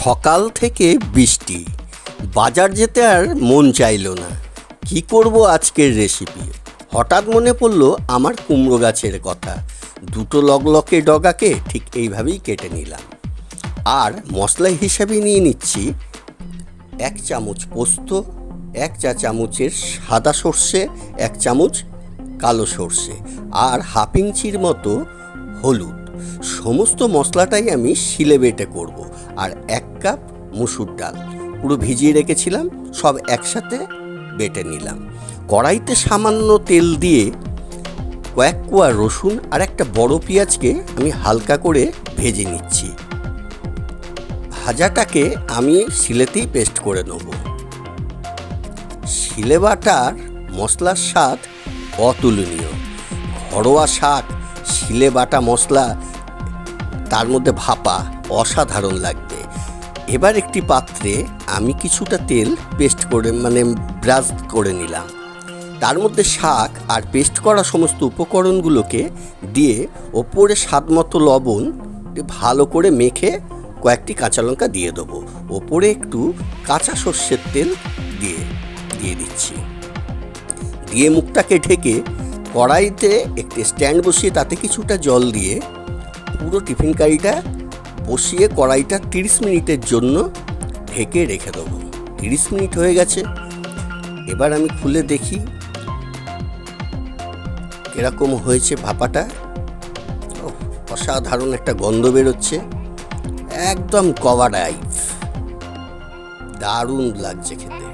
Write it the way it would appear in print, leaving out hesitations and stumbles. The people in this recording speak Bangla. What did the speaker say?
সকাল থেকে বৃষ্টি, বাজার যেতে আর মন চাইল না। কি করব আজকের রেসিপি? হঠাৎ মনে পড়ল আমার কুমড়ো গাছের কথা। দুটো লগলকে ডগাকে ঠিক এইভাবেই কেটে নিলাম। আর মশলা হিসাবে নিয়ে নিচ্ছি 1 চামচ পোস্ত, 1 চা চামচের সাদা সর্ষে, 1 চামচ কালো সর্ষে, আর হাফ ইঞ্চির মতো হলুদ। সমস্ত মশলাটাই আমি শিলে বেটে করব। আর 1 কাপ মুসুর ডাল পুরো ভিজিয়ে রেখেছিলাম, সব একসাথে বেটে নিলাম। কড়াইতে সামান্য তেল দিয়ে কয়েক কোয়া রসুন আর একটা বড় পেঁয়াজকে আমি হালকা করে ভেজে নিচ্ছি। ভাজাটাকে আমি শিলেতেই পেস্ট করে নেব। শিলে বাটার মশলার স্বাদ অতুলনীয়। ঘরোয়া শাক, শিলে বাটা মশলা, তার মধ্যে ভাপা, অসাধারণ লাগবে। এবার একটি পাত্রে আমি কিছুটা তেল পেস্ট করে ব্রাশ করে নিলাম। তার মধ্যে শাক আর পেস্ট করা সমস্ত উপকরণগুলোকে দিয়ে ওপরে স্বাদমতো লবণ ভালো করে মেখে কয়েকটি কাঁচা লঙ্কা দিয়ে দেবো। ওপরে একটু কাঁচা সর্ষের তেল দিয়ে দিচ্ছি। দিয়ে মুখটাকে ঢেকে কড়াইতে একটি স্ট্যান্ড বসিয়ে তাতে কিছুটা জল দিয়ে পুরো টিফিন কারিটা বসিয়ে কড়াইটা 30 মিনিটের জন্য ঢেকে রেখে দেবো। 30 মিনিট হয়ে গেছে। এবার আমি খুলে দেখি এরকম হয়েছে ভাপাটা। অসাধারণ একটা গন্ধ বেরোচ্ছে, একদম কভার আইস, দারুণ লাগছে খেতে।